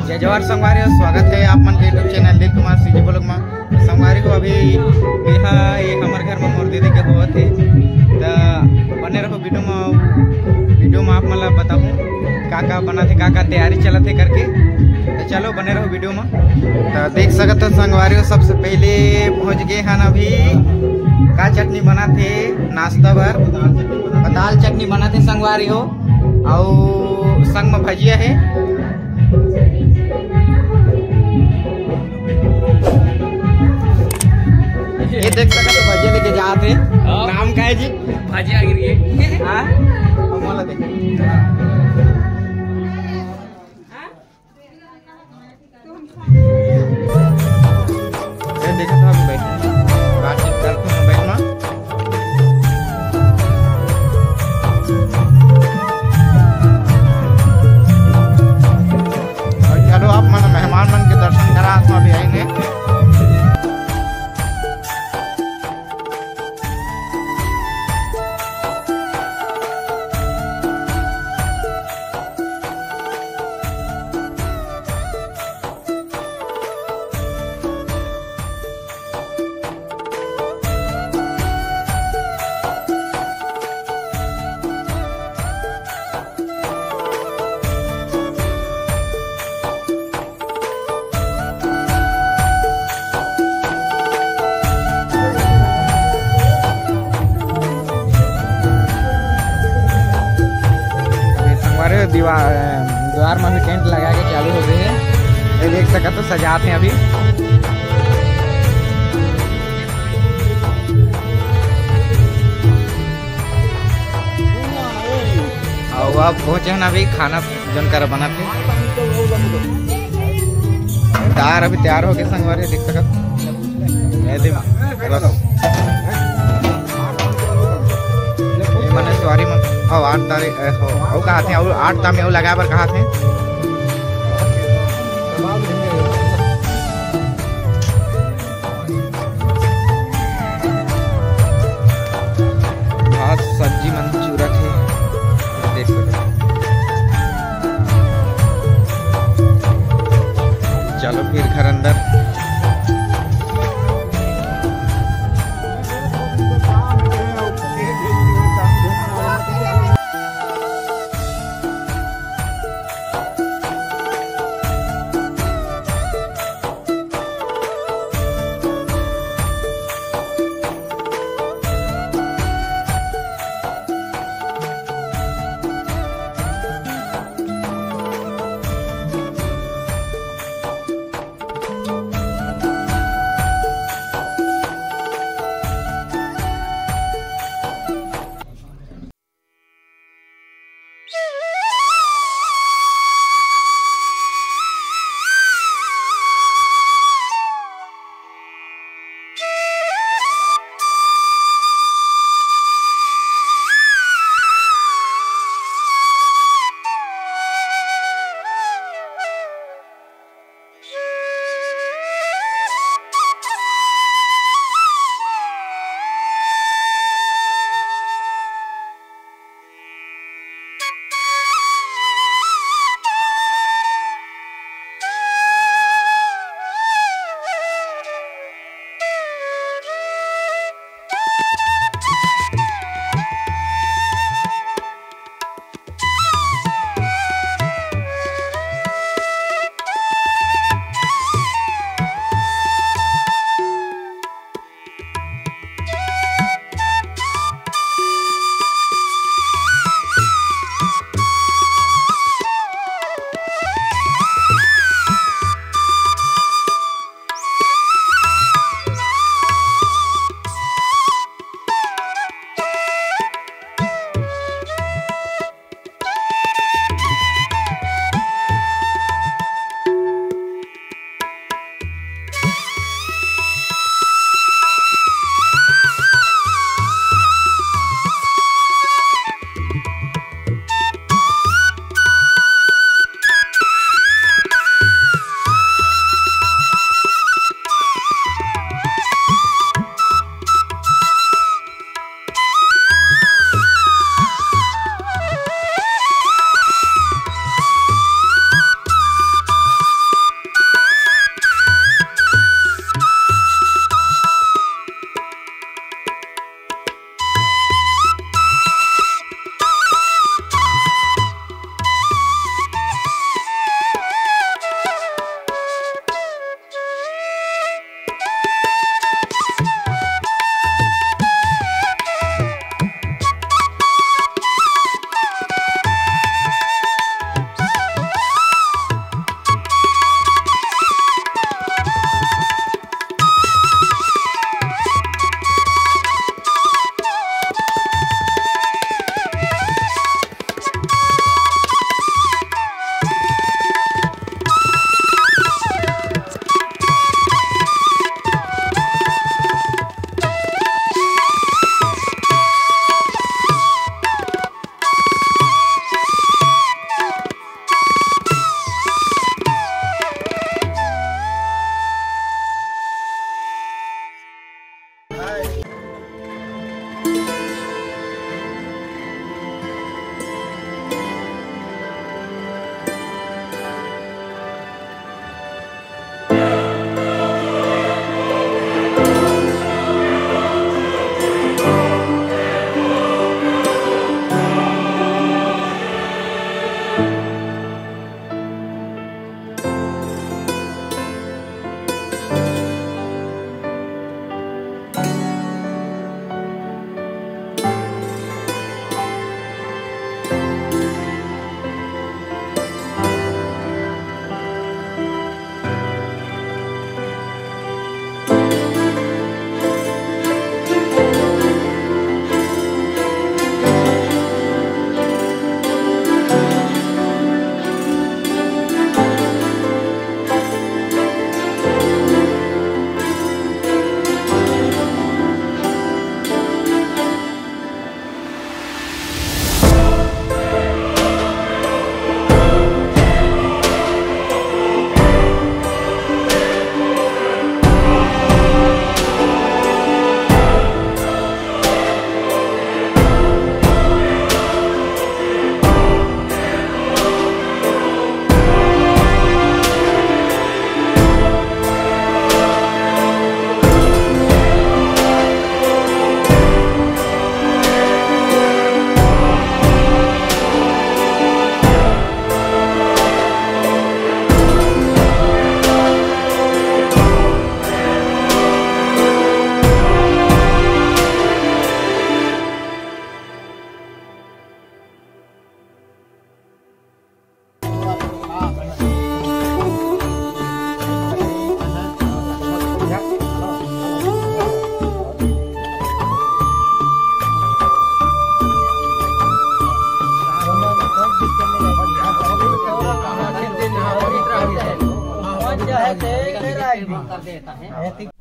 जय जवाहर संगवारी हो, स्वागत है आप मन के यूट्यूब चैनल दिल कुमार सीजी ब्लॉग में। संगवारी हो अभी यहाँ ये हमारे घर में मोर दीदी के हुआ थे, तो बने रहो वीडियो में आप मतलब बताऊँ का बना थे, का तैयारी चला थे करके। तो चलो बने रहो वीडियो में। तो देख सकते हो संगवारी हो, सबसे पहले पहुँच गए हैं अभी। का चटनी बना थे नाश्ता भर, दाल चटनी बना थे संगवारी हो, और संग में भजिया है। ये देख सकते हो भजिया लेके जाते, नाम का है जी भजिया गिर गई। हाँ मोला देख देखा था, बैठ बातचीत करते हैं बैठना। और चलो आप मन मेहमान मन के दर्शन करा भी आएंगे। द्वार में भी टेंट लगा के चालू हो गए हैं। ये देख सकते तो सजाते हैं अभी। और अब पहुंचे हैं अभी खाना जनकर बनाते। दार अभी तैयार हो गए संगवारी, देख सकते मैंने सवारी मन 8 तारीख हो कहा थे, और 8 तारीख में लगा पर कहा थे। बहुत सब्जी मन चूरत है, देख सकते। चलो फिर घर अंदर। कर देता है।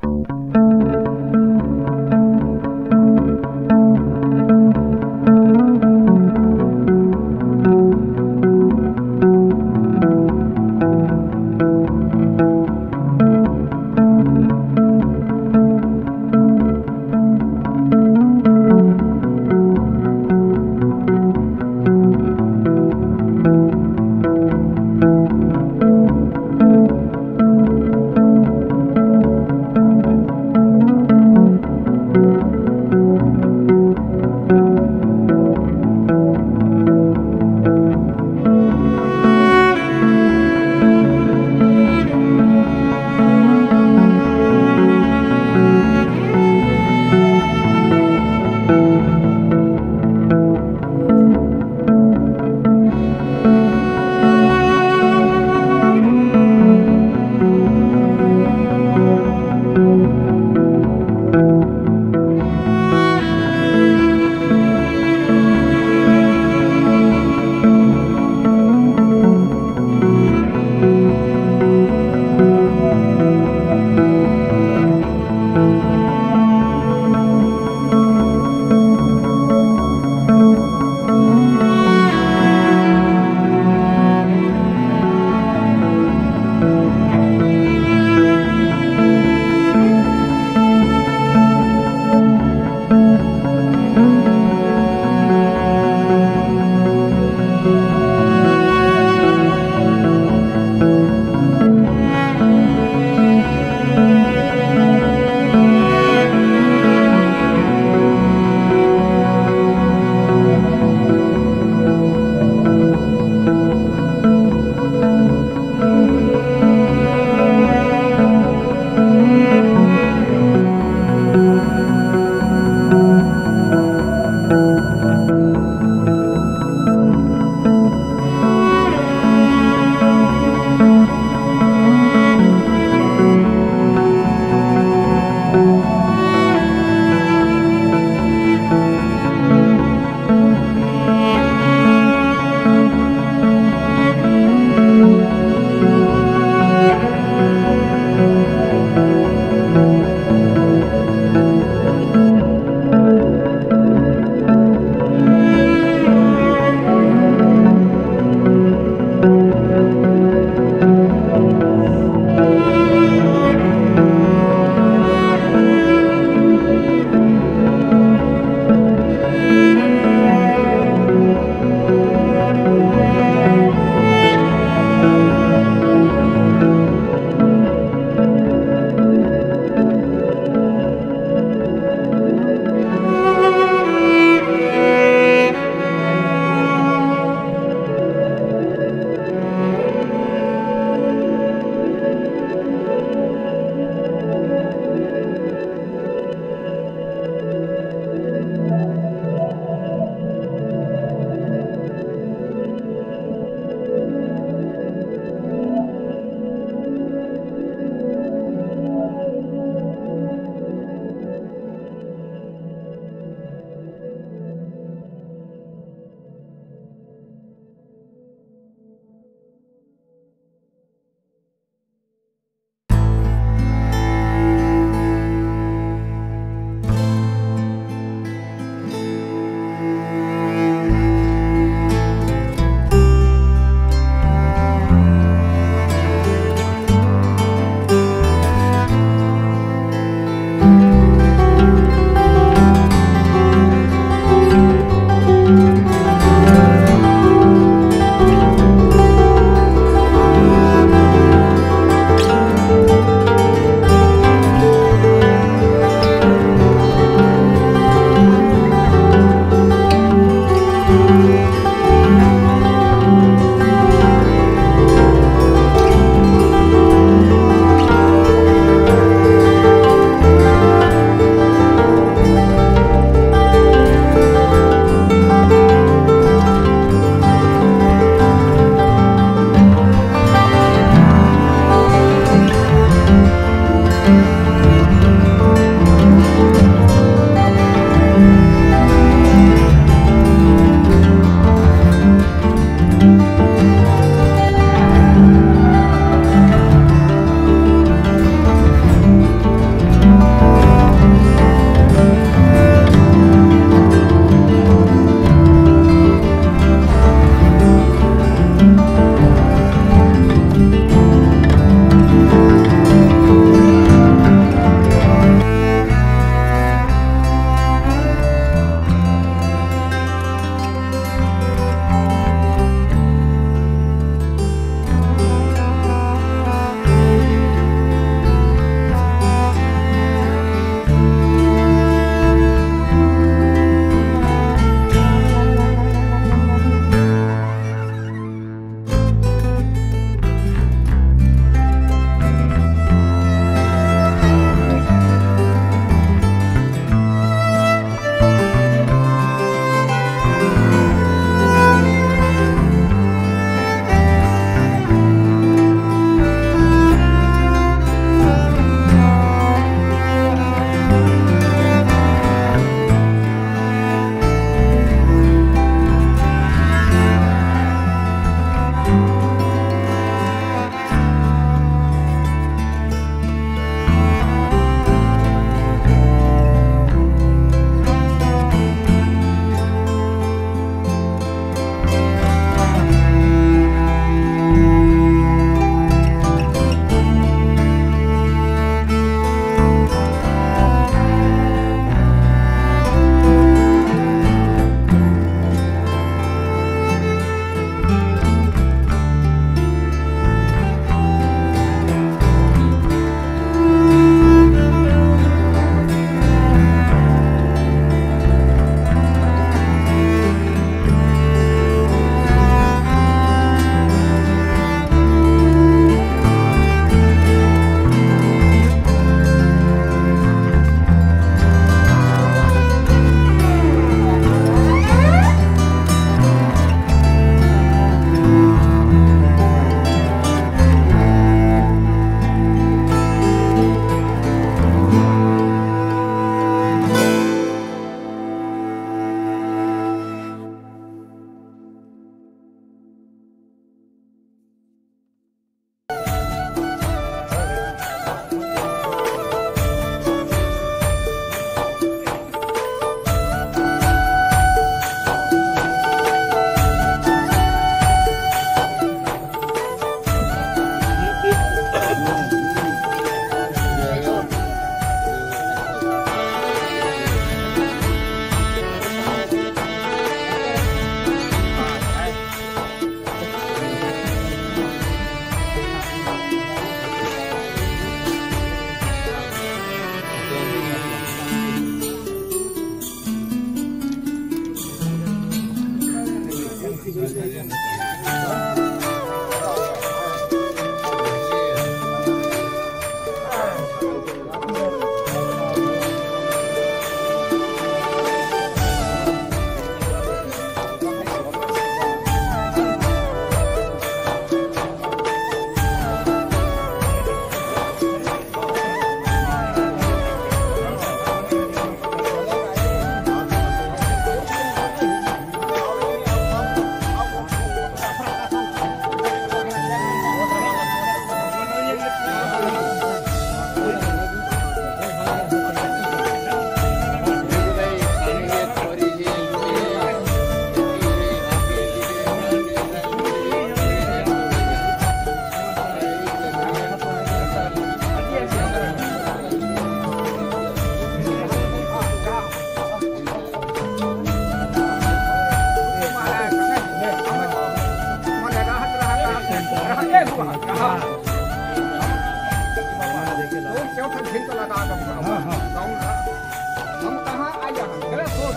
हम कहाँ आया गलत सोच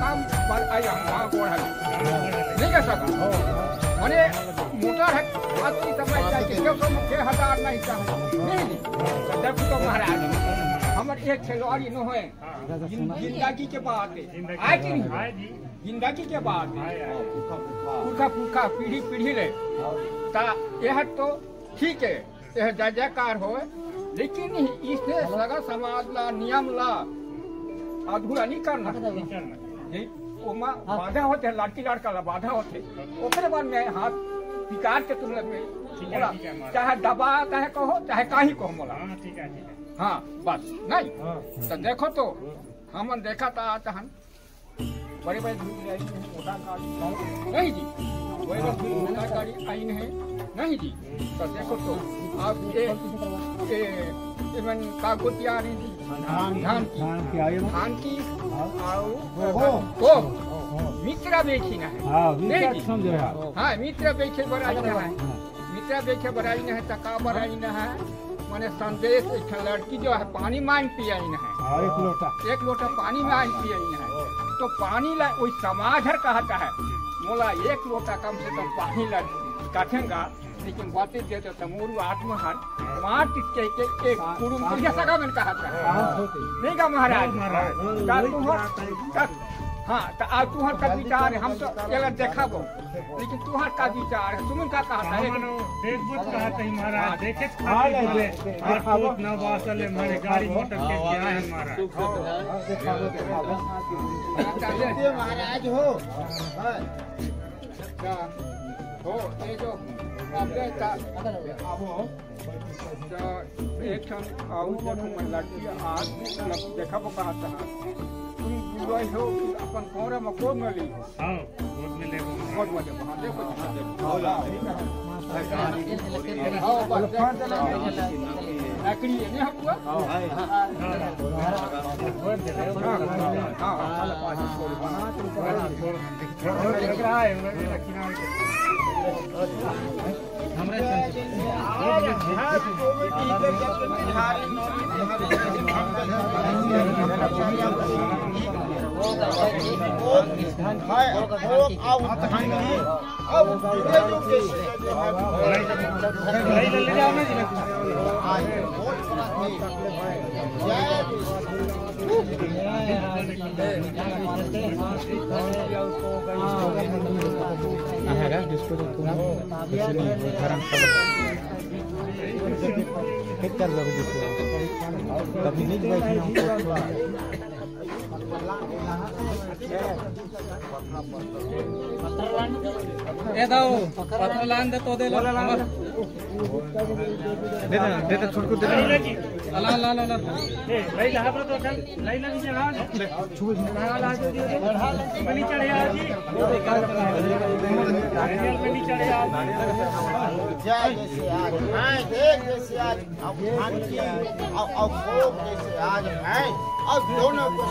काम पर आया वहाँ गोड़ नहीं कर सका मैंने मोटर है आज की समय चाहिए 6,000 नहीं चाहिए नहीं देखो तो महाराज हमारे एक खिलाड़ी न हुए जिंदगी के बाद आए कि नहीं जिंदगी के बाद पुरखा पुरखा पीढ़ी पीढ़ी ले ता यह तो ठीक है यह जय जयकार हो लेकिन इसने सगा समाज ला नियम ला अधूरा नहीं करना बाधा होते लड़की लड़का ला बाधा होते ओकरे बाद में हाथ विकार के तुलना में चाहे दबा चाहे कहो चाहे काही कहो मोला हाँ बस नहीं तो देखो तो हम देखा था तहन बड़े बड़े नहीं जी बड़े बड़े गाड़ी आई है नहीं जी तो देखो तो आप कागोतिया धान की मित्रा बेची ना है हाँ मित्रा बेचे बराई ना है मित्रा बेचे बराई ना है तका बराई ना है मैंने संदेश लड़की जो है पानी मांग पियाई ना है एक लोटा पानी मांग पियाई ना है तो पानी ला वही समाज हर कहता है मोला एक लोटा कम से कम पानी ला काटेगा लेकिन बातें देते तमोरु आत्महर मार के एक कुरुम पुलिया सगा में कहा था नहीं का महाराज हाँ तो आज तुम्हार का विचार है हम तो अगर देखा वो लेकिन तुम्हार का विचार है तुम क्या कहा था देख बुझ कहा था महाराज देखे आप ना वासल हमारे गाड़ी मोटर के क्या है महाराज हो ये जो एक क्षण आऊ देखो मैं लड़की आज देखा वो कहा था तुम पूरा हो अपन कोरे में कोड में ली हां कोड में ले कोड में देखो हां बस लकड़ी है नहीं हुआ हां पत्थर लान दे तो दे लो दे छुटकू दे ला ला ला लई ला पर तो चल लई ला नीचे ला छू ला दे बनी चढ़े आ जी नारियल पे नहीं चढ़े आ जय जैसे आज मैं देख जैसे आज अब शांति अब भोग जैसे आज है अब दोनों को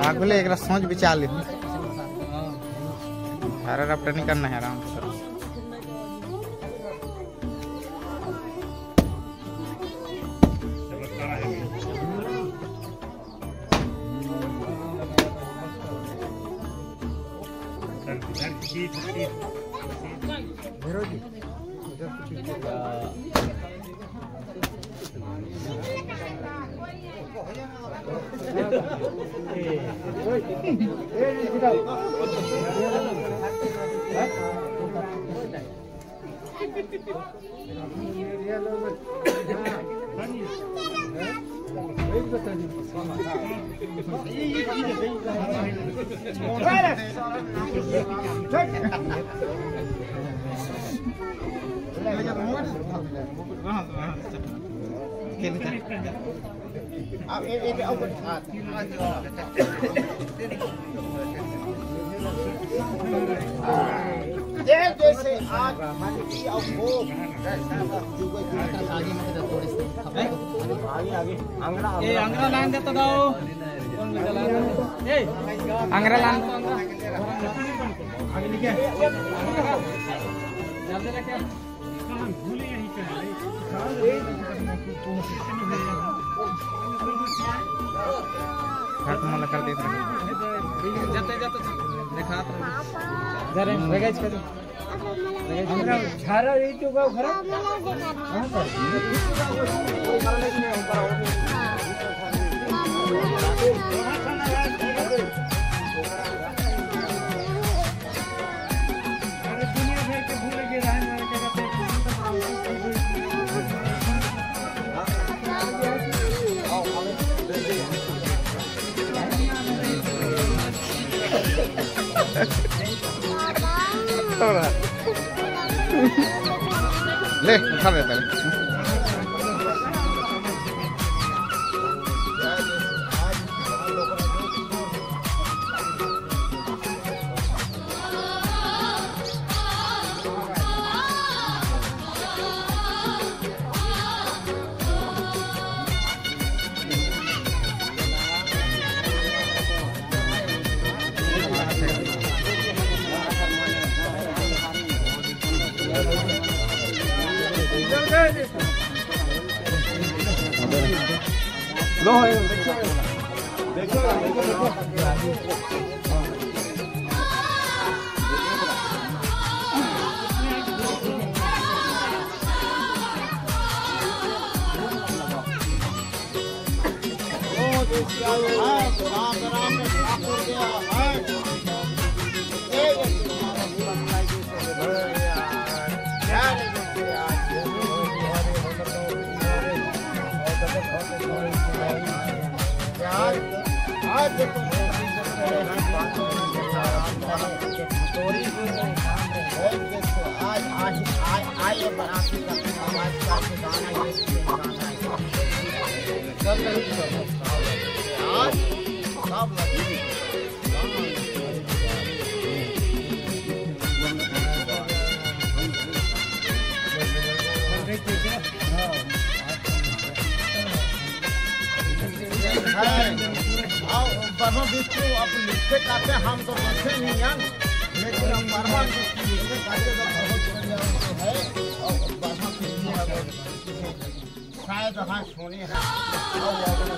आगुले एक सोच विचार ले रफ्ट नहीं करना है आराम से अब ये अब जैसे आज की और वो ए अंगरा लाइन देता दाओ कौन चला ए अंगरा लाइन आगे लिखे जल्दी लेके कहां भूले यहीं पे हाथ मला कर देत जाते जाते देखा जरे रेगाइज कर हमरा झारा रही तो गाव खरा हां अरे दुनिया भर के भूल के रहन वाले के कहते ले उठा लेता है लो है देखो आप लिखते काटे हम तो बचे नहीं हैं लेकिन हम बार-बार लिखते काटे तो बहुत है और बार-बार शायद हाँ सोने हैं